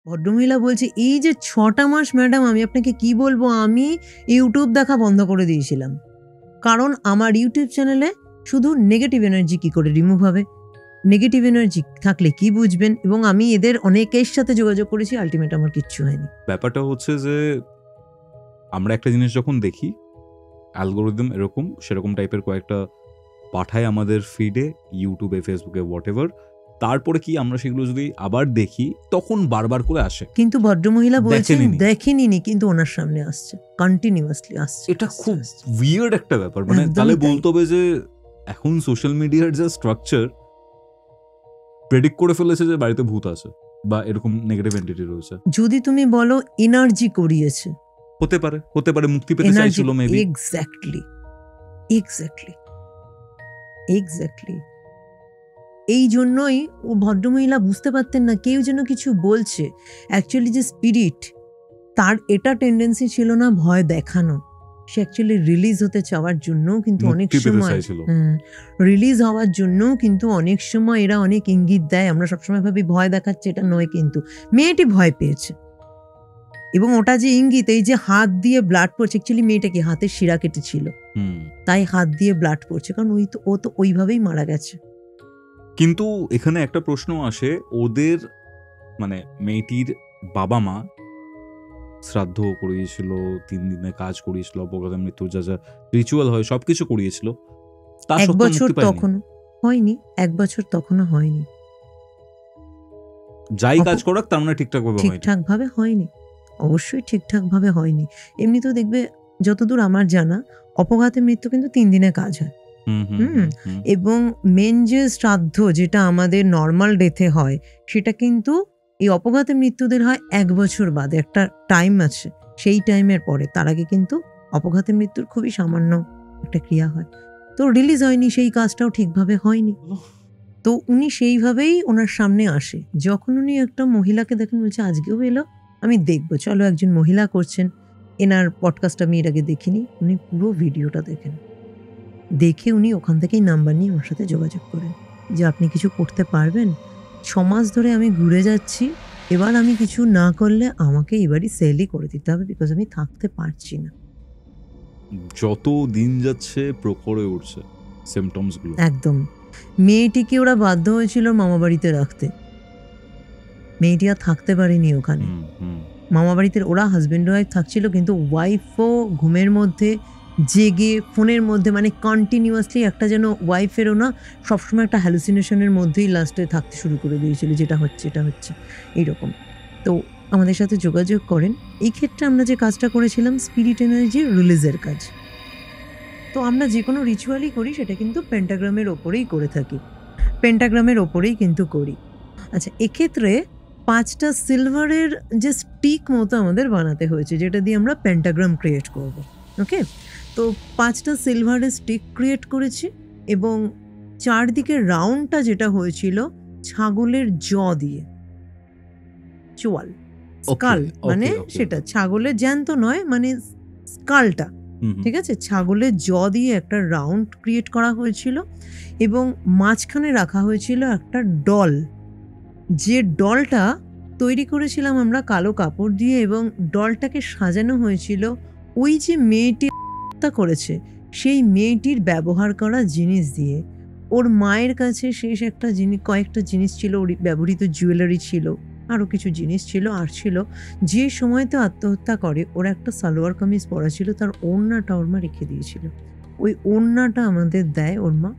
ভদ্রমহিলা বলছে, এই যে 6টা মাস ম্যাডাম আমি আপনাকে কি বলবো, আমি ইউটিউব দেখা বন্ধ করে দিয়েছিলাম, কারণ আমার ইউটিউব চ্যানেলে শুধু নেগেটিভ এনার্জি কি করে রিমুভ হবে, নেগেটিভ এনার্জি থাকলে কি বুঝবেন, এবং আমি এদের অনেকের সাথে যোগাযোগ করেছি, আলটিমেট আমার কিচ্ছু হয়নি। ব্যাপারটা হচ্ছে যে আমরা একটা জিনিস যখন দেখি, অ্যালগোরিদম এরকম সেরকম টাইপের কয়েকটা পাঠায় আমাদের ফিডে, ইউটিউবে, ফেসবুকে, হোয়াটএভার, তারপরে কি আমরা সেগুলো যদি আবার দেখি তখন বারবার করে আসে। কিন্তু ভদ্রমহিলা বলছেন দেখেনি, কিন্তু ওনার সামনে আসছে, কন্টিনিউয়াসলি আসছে। এটা খুব উইয়ার্ড একটা ব্যাপার। মানে তাহলে বলতে হবে যে এখন সোশ্যাল মিডিয়ার যে স্ট্রাকচার প্রেডিক্ট করে ফেলেছে যে বাড়িতে ভূত আছে বা এরকম নেগেটিভ এন্টিটি রয়েছে। যদি তুমি বলো এনার্জি করিয়েছে, হতে পারে মুক্তি পেতে চাইছিল মেবি। এক্স্যাক্টলি এই জন্যই ও ভদ্রমহিলা বুঝতে পারতেন না কেউ যেন কিছু বলছে। অ্যাকচুয়ালি যে স্পিরিট, তার এটা টেন্ডেন্সি ছিল না ভয় দেখানো, সে অ্যাকচুয়ালি রিলিজ হতে চাওয়ার জন্য, কিন্তু অনেক সময় রিলিজ হওয়ার জন্য কিন্তু অনেক সময় এরা অনেক ইঙ্গিত দেয়। আমরা সবসময় ভাবি ভয় দেখাচ্ছে, এটা নয়, কিন্তু মেয়েটি ভয় পেয়েছে এবং ওটা যে ইঙ্গিত, এই যে হাত দিয়ে ব্লাড পড়ছে, অ্যাকচুয়ালি মেয়েটা কি হাতের শিরা কেটেছিল, তাই হাত দিয়ে ব্লাড পড়ছে, কারণ ও তো ওইভাবেই মারা গেছে। কিন্তু এখানে একটা প্রশ্ন আসে, ওদের মানে মেয়েটির বাবা মা শ্রাদ্ধ করিয়েছিল, 3 দিনে কাজ করিয়েছিল, অপঘাতে মৃত্যুর যা যা রিচুয়াল হয় সবকিছু করিয়েছিল, তার এক বছর তখনো হয়নি, 1 বছর তখনো হয়নি। যাই কাজ করাক তার মানে ঠিকঠাক ভাবে হয়নি, অবশ্যই ঠিকঠাক ভাবে হয়নি। এমনি তো দেখবে, যতদূর আমার জানা, অপঘাতে মৃত্যু কিন্তু 3 দিনে কাজ হয়। এবং মেন যে শ্রাদ্ধ যেটা আমাদের নর্মাল ডেথে হয়, সেটা কিন্তু এই অপঘাতে মৃত্যুদের হয় 1 বছর বাদে, একটা টাইম আছে, সেই টাইমের পরে, তার আগে কিন্তু অপঘাতে মৃত্যুর খুবই সামান্য একটা ক্রিয়া হয়। তো রিলিজ হয়নি, সেই কাজটাও ঠিকভাবে হয়নি। তো উনি সেইভাবেই ওনার সামনে আসে, যখন উনি একটা মহিলাকে দেখেন, বলছে আজকেও এলো, আমি দেখবো, চলো একজন মহিলা করছেন। এনার পডকাস্ট আমি এর আগে দেখিনি, উনি পুরো ভিডিওটা দেখে উনি ওখান থেকেই নাম্বার নিয়ে আমার সাথে যোগাযোগ করেন যে আপনি কিছু করতে পারবেন, 6 মাস ধরে আমি ঘুরে যাচ্ছি, এবার আমি কিছু না করলে আমাকে এবারই সেলই করে দিতে হবে, বিকজ আমি থাকতে পারছি না। যত দিন যাচ্ছে প্রখর হয়ে উঠছে সিম্পটমস গুলো। একদম। মেয়েটিকে ওরা বাধ্য হয়েছিল মামা বাড়িতে রাখতে, মেয়েটি আর থাকতে পারেনি ওখানে। মামা বাড়িতে ওরা হাজবেন্ড ওয়াইফ থাকছিল, কিন্তু ওয়াইফও ঘুমের মধ্যে জেগে ফোনের মধ্যে, মানে কন্টিনিউয়াসলি একটা যেন ওয়াইফেরও না সবসময় একটা হ্যালুসিনেশনের মধ্যেই লাস্টে থাকতে শুরু করে দিয়েছিল, যেটা হচ্ছে এটা হচ্ছে এইরকম। তো আমাদের সাথে যোগাযোগ করেন। এই ক্ষেত্রে আমরা যে কাজটা করেছিলাম, স্পিরিট এনার্জি রিলিজের কাজ। তো আমরা যে কোনো রিচুয়ালই করি সেটা কিন্তু পেন্টাগ্রামের ওপরেই করে থাকি, পেন্টাগ্রামের ওপরেই কিন্তু করি। আচ্ছা, এক্ষেত্রে 5টা সিলভারের যে স্টিক মতো আমাদের বানাতে হয়েছে, যেটা দিয়ে আমরা পেন্টাগ্রাম ক্রিয়েট করব। ওকে, তো 5টা সিলভারের স্টিক ক্রিয়েট করেছি, এবং চারদিকে রাউন্ডটা যেটা হয়েছিল ছাগলের জ দিয়ে, চোয়াল, স্কাল, মানে সেটা ছাগলের জ্যান্ত নয়, মানে স্কালটা, ঠিক আছে, ছাগলের জ দিয়ে একটা রাউন্ড ক্রিয়েট করা হয়েছিল, এবং মাঝখানে রাখা হয়েছিল একটা ডল, যে ডলটা তৈরি করেছিলাম আমরা কালো কাপড় দিয়ে, এবং ডলটাকে সাজানো হয়েছিল ওই যে মেয়েটি হত্যা করেছে সেই মেয়েটির ব্যবহার করা জিনিস দিয়ে। ওর মায়ের কাছে শেষ একটা জিনিস, কয়েকটা জিনিস ছিল, ওর ব্যবহৃত জুয়েলারি ছিল, আরও কিছু জিনিস ছিল, আর ছিল যে সময়তে আত্মহত্যা করে ওর একটা সালোয়ার কামিজ পরা ছিল, তার ওড়নাটা ওর মা রেখে দিয়েছিল। ওই ওড়নাটা আমাদের দেয় ওর মা,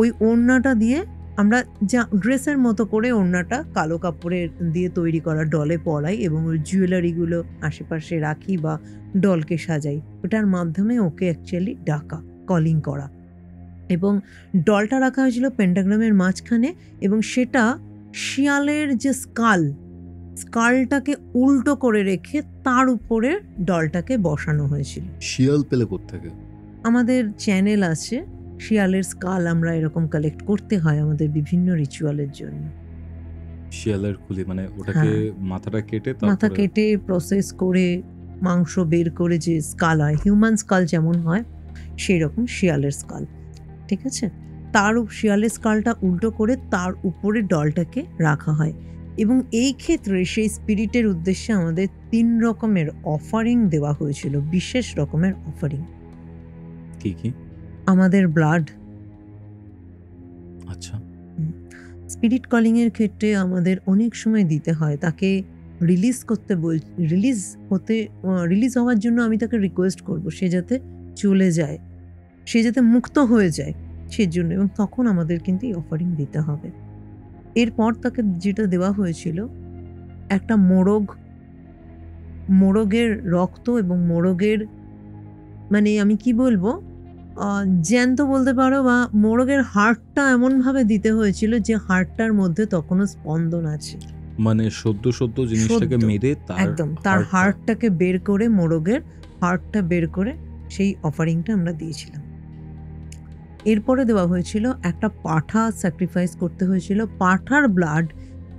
ওই ওড়নাটা দিয়ে আমরা যা ড্রেসের মতো করে ওড়নাটা কালো কাপড়ের দিয়ে তৈরি করা ডলে পরাই, এবং ওই জুয়েলারিগুলো আশেপাশে রাখি বা ডলকে সাজাই। ওটার মাধ্যমে ওকে অ্যাকচুয়ালি ডাকা, কলিং করা। এবং ডলটা রাখা হয়েছিল পেন্টাগ্রামের মাঝখানে, এবং সেটা শিয়ালের যে স্কালটাকে উল্টো করে রেখে তার উপরে ডলটাকে বসানো হয়েছিল। শিয়াল পেলে কোত্থেকে? আমাদের চ্যানেল আছে, শিয়ালের স্কাল আমরা এরকম কালেক্ট করতে হয় আমাদের বিভিন্ন রিচুয়ালের জন্য। শিয়ালের খুলি মানে ওটাকে মাথা কেটে প্রসেস করে মাংস বের করে যে স্কাল হয়, হিউম্যান স্কাল যেমন হয় সেই রকম শিয়ালের স্কাল, ঠিক আছে, তার শিয়ালের স্কালটা উল্টো করে তার উপরে ডলটাকে রাখা হয়। এবং এই ক্ষেত্রে সেই স্পিরিটের উদ্দেশ্যে আমাদের 3 রকমের অফারিং দেওয়া হয়েছিল, বিশেষ রকমের অফারিং। কি কি? আমাদের ব্লাড। আচ্ছা। স্পিরিট কলিং এর ক্ষেত্রে আমাদের অনেক সময় দিতে হয়, তাকে রিলিজ করতে রিলিজ হওয়ার জন্য আমি তাকে রিকোয়েস্ট করব, সে যাতে চলে যায়, সে যাতে মুক্ত হয়ে যায় সেজন্য, এবং তখন আমাদের কিন্তু এই অফারিং দিতে হবে। এরপর তাকে যেটা দেওয়া হয়েছিল একটা মোরগের রক্ত এবং মোরগের, মানে আমি কি বলবো, জ্যান্ত বলতে পারো, বা মোরগের হাড়টা এমনভাবে দিতে হয়েছিল যে হাড়টার মধ্যে তখনও স্পন্দন আছে, মানে সদ্য জিনিসটাকে মেরে একদম তার হাড়টাকে বের করে, মোরগের হাড়টা বের করে সেই অফারিংটা আমরা দিয়েছিলাম। এরপরে দেওয়া হয়েছিল একটা পাঠা স্যাক্রিফাইস করতে হয়েছিল, পাঠার ব্লাড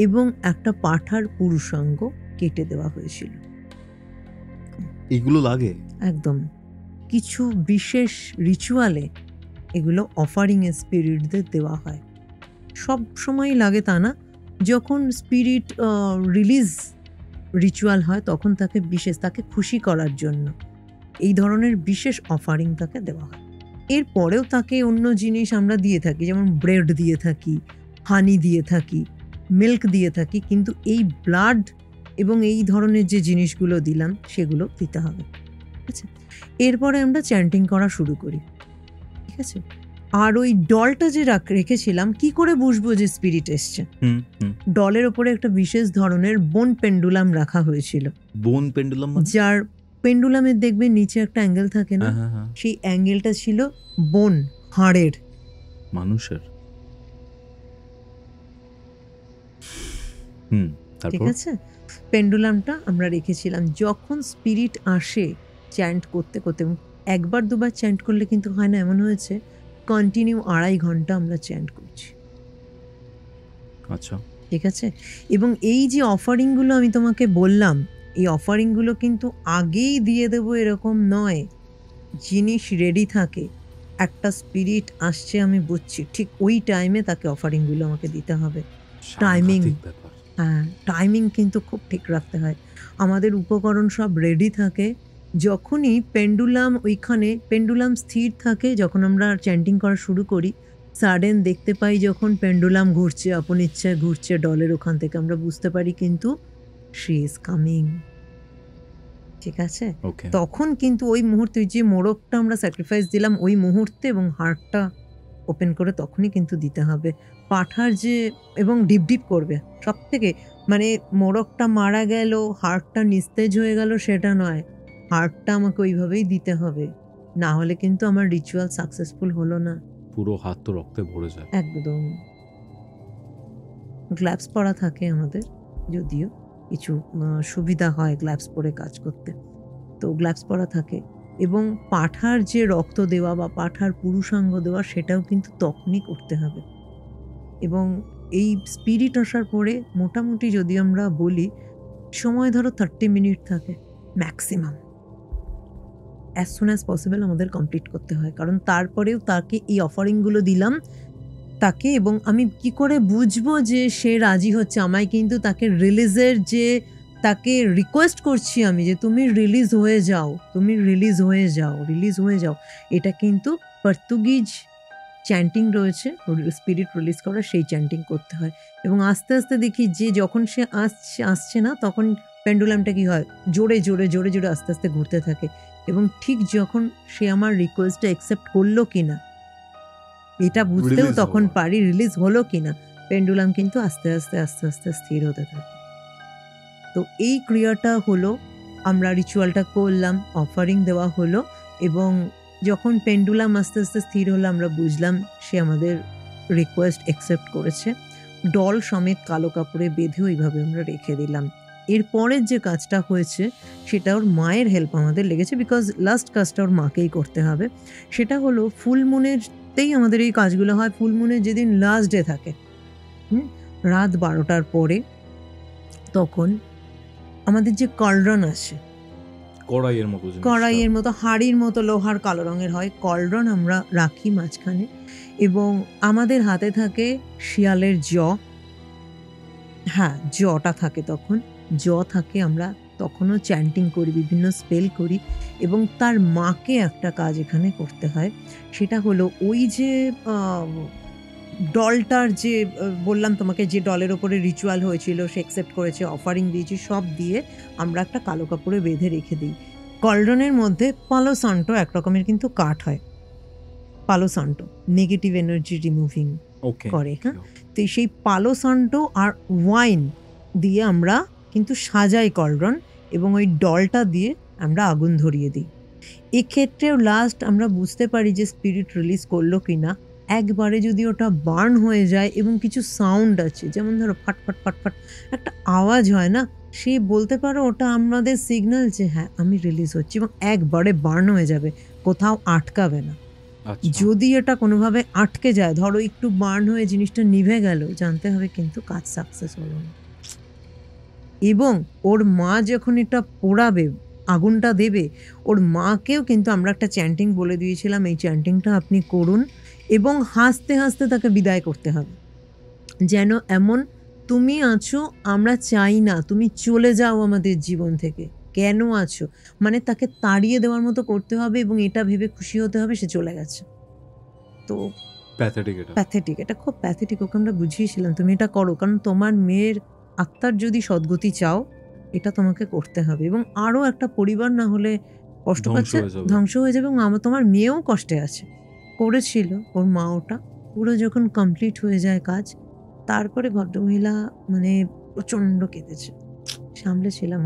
এবং একটা পাঠার পুরুষাঙ্গ কেটে দেওয়া হয়েছিল। এগুলো লাগে একদম কিছু বিশেষ রিচুয়ালে এগুলো অফারিং এ স্পিরিটদের দেওয়া হয়। সব সময় লাগে তা না, যখন স্পিরিট রিলিজ রিচুয়াল হয় তখন তাকে খুশি করার জন্য এই ধরনের বিশেষ অফারিং তাকে দেওয়া হয়। এরপরেও তাকে অন্য জিনিস আমরা দিয়ে থাকি, যেমন ব্রেড দিয়ে থাকি, হানি দিয়ে থাকি, মিল্ক দিয়ে থাকি, কিন্তু এই ব্লাড এবং এই ধরনের যে জিনিসগুলো দিলাম সেগুলো দিতে হবে। ঠিক আছে, এরপরে আমরা চ্যান্টিং করা শুরু করি। ঠিক আছে, আর ওই ডলটা যে রেখেছিলাম, কি করে বুঝবো যে স্পিরিট এসছে? ডলের ওপরে একটা বিশেষ ধরনের বোন পেন্ডুলাম রাখা হয়েছিল। বোন পেন্ডুলাম, যার পেন্ডুলামের দেখবে নিচে একটা অ্যাঙ্গেল থাকে না, সেই অ্যাঙ্গেলটা ছিল বোন, হাড়ের, মানুষের। ঠিক আছে, পেন্ডুলামটা আমরা রেখেছিলাম। যখন স্পিরিট আসে চ্যান্ট করতে করতে, একবার দুবার চ্যান্ট করলে কিন্তু হয় না, এমন হয়েছে কন্টিনিউ 2.5 ঘন্টা আমরা চ্যান্ট করছি। আচ্ছা, ঠিক আছে, এবং এই যে অফারিংগুলো আমি তোমাকে বললাম, এই অফারিংগুলো কিন্তু আগেই দিয়ে দেবো এরকম নয়, জিনিস রেডি থাকে। একটা স্পিরিট আসছে আমি বুঝছি, ঠিক ওই টাইমে তাকে অফারিংগুলো আমাকে দিতে হবে। টাইমিং, হ্যাঁ, টাইমিং কিন্তু খুব ঠিক রাখতে হয়। আমাদের উপকরণ সব রেডি থাকে, যখনই পেন্ডুলাম স্থির থাকে, যখন আমরা চ্যান্টিং করা শুরু করি, সাডেন দেখতে পাই যখন পেন্ডুলাম ঘুরছে, আপন ইচ্ছায় ঘুরছে ডলের ওখান থেকে, আমরা বুঝতে পারি কিন্তু শি ইজ কামিং। ঠিক আছে, তখন কিন্তু ওই মুহূর্তে যে মোরগটা আমরা স্যাক্রিফাইস দিলাম ওই মুহূর্তে, এবং হার্টটা ওপেন করে তখনই কিন্তু দিতে হবে। পাঠার যে, এবং ডিপ করবে সব থেকে, মানে মোরগটা মারা গেল, হার্টটা নিস্তেজ হয়ে গেল সেটা নয়, হার্টটা আমাকে ওইভাবেই দিতে হবে, না হলে কিন্তু আমার রিচুয়াল সাকসেসফুল হলো না। পুরো হাত তো রক্তে ভরে যায়। একদম। গ্লাভস পরা থাকে আমাদের, যদিও কিছু সুবিধা হয় গ্লাভস পরে কাজ করতে, তো গ্লাভস পরা থাকে। এবং পাঠার যে রক্ত দেওয়া বা পাঠার পুরুষাঙ্গ দেওয়া সেটাও কিন্তু তখনই করতে হবে। এবং এই স্পিরিট আসার পরে মোটামুটি যদি আমরা বলি সময় ধরো 30 মিনিট থাকে maximum, as soon as possible আমাদের কমপ্লিট করতে হয়, কারণ তারপরেও তাকে এই অফারিংগুলো দিলাম তাকে, এবং আমি কি করে বুঝবো যে সে রাজি হচ্ছে? আমায় কিন্তু তাকে রিলিজের যে, তাকে রিকোয়েস্ট করছি আমি যে তুমি রিলিজ হয়ে যাও, রিলিজ হয়ে যাও। এটা কিন্তু পর্তুগিজ চ্যান্টিং রয়েছে স্পিরিট রিলিজ করা, সেই চ্যান্টিং করতে হয়। এবং আস্তে আস্তে দেখি যে যখন সে আসছে না, তখন পেন্ডুলামটা কি হয়, জোরে আস্তে আস্তে ঘুরতে থাকে, এবং ঠিক যখন সে আমার রিকোয়েস্টটা অ্যাকসেপ্ট করলো কিনা এটা বুঝতেও তখন পারি রিলিজ হলো কিনা, পেন্ডুলাম কিন্তু আস্তে আস্তে স্থির হতে থাকে। তো এই ক্রিয়াটা হলো, আমরা রিচুয়ালটা করলাম, অফারিং দেওয়া হলো, এবং যখন পেন্ডুলাম আস্তে আস্তে স্থির হলো আমরা বুঝলাম সে আমাদের রিকোয়েস্ট অ্যাকসেপ্ট করেছে। ডল সমেত কালো কাপড়ে বেঁধে ওইভাবে আমরা রেখে দিলাম। এরপরের যে কাজটা হয়েছে সেটা ওর মায়ের হেল্প আমাদের লেগেছে, বিকজ লাস্ট কাজটা ওর মাকেই করতে হবে। সেটা হলো ফুল মুনেরতেই আমাদের এই কাজগুলো হয়। ফুল মুনের যেদিন লাস্ট ডে থাকে, রাত 12টার পরে, তখন আমাদের যে কলরন আছে, কড়াইয়ের মতো হাড়ির মতো লোহার কালো রঙের হয় কলরন, আমরা রাখি মাঝখানে, এবং আমাদের হাতে থাকে শিয়ালের জ, হ্যাঁ, জটা থাকে তখন। থাকে, আমরা তখনও চ্যান্টিং করি, বিভিন্ন স্পেল করি এবং তার মাকে একটা কাজ এখানে করতে হয়। সেটা হলো ওই যে আ ডলটার যে বললাম তোমাকে যে ডলের ওপরে রিচুয়াল হয়েছিল, সে অ্যাকসেপ্ট করেছে, অফারিং দিয়েছি, সব দিয়ে আমরা একটা কালো কাপড়ে বেঁধে রেখে দিই। কলডনের মধ্যে পালো সান্টো এক রকমের কিন্তু কাঠ হয়। পালো সান্টো নেগেটিভ এনার্জি রিমুভিং ওকে করে, হ্যাঁ? তো সেই পালো সান্টো আর ওয়াইন দিয়ে আমরা কিন্তু সাজাই কলরন এবং ওই ডলটা দিয়ে আমরা আগুন ধরিয়ে দিই। এক্ষেত্রেও লাস্ট আমরা বুঝতে পারি যে স্পিরিট রিলিজ করলো কিনা একবারে যদি ওটা বার্ন হয়ে যায় এবং কিছু সাউন্ড আছে, যেমন ধরো ফাট ফাট ফাট ফাট একটা আওয়াজ হয় না, সে বলতে পারো ওটা আমাদের সিগন্যাল যে হ্যাঁ আমি রিলিজ হচ্ছি, এবং একবারে বার্ন হয়ে যাবে, কোথাও আটকাবে না। আচ্ছা যদি এটা কোনোভাবে আটকে যায়, ধরো একটু বার্ন হয়ে জিনিসটা নিভে গেল, জানতে হবে কিন্তু কাজ সাকসেস হলো না। এবং ওর মা যখন এটা পোড়াবে, আগুনটা দেবে, ওর মাকেও কিন্তু আমরা একটা চ্যান্টিং বলে দিয়েছিলাম, এই চ্যান্টিংটা আপনি করুন এবং হাসতে হাসতে তাকে বিদায় করতে হবে। যেন এমন তুমি আছো, আমরা চাই না তুমি চলে যাও আমাদের জীবন থেকে, কেন আছো, মানে তাকে তাড়িয়ে দেওয়ার মতো করতে হবে এবং এটা ভেবে খুশি হতে হবে সে চলে গেছে। তো প্যাথেটিক এটা। প্যাথেটিক, এটা খুব প্যাথেটিক, ওকে আমরা বুঝিয়েছিলাম তুমি এটা করো, কারণ তোমার মেয়ের আত্মার যদি সদ্গতি চাও এটা তোমাকে করতে হবে, এবং আরও একটা পরিবার না হলে কষ্ট ধ্বংস পাচ্ছে, হয়ে যাবে। ধ্বংস হয়ে যাবে, এবং তোমার মেয়েও কষ্টে আছে। করেছিল ওর মা ওটা, পুরো যখন কমপ্লিট হয়ে যায় কাজ, তারপরে ভদ্রমহিলা মানে প্রচণ্ড কেঁদেছে, সামলেছিলাম।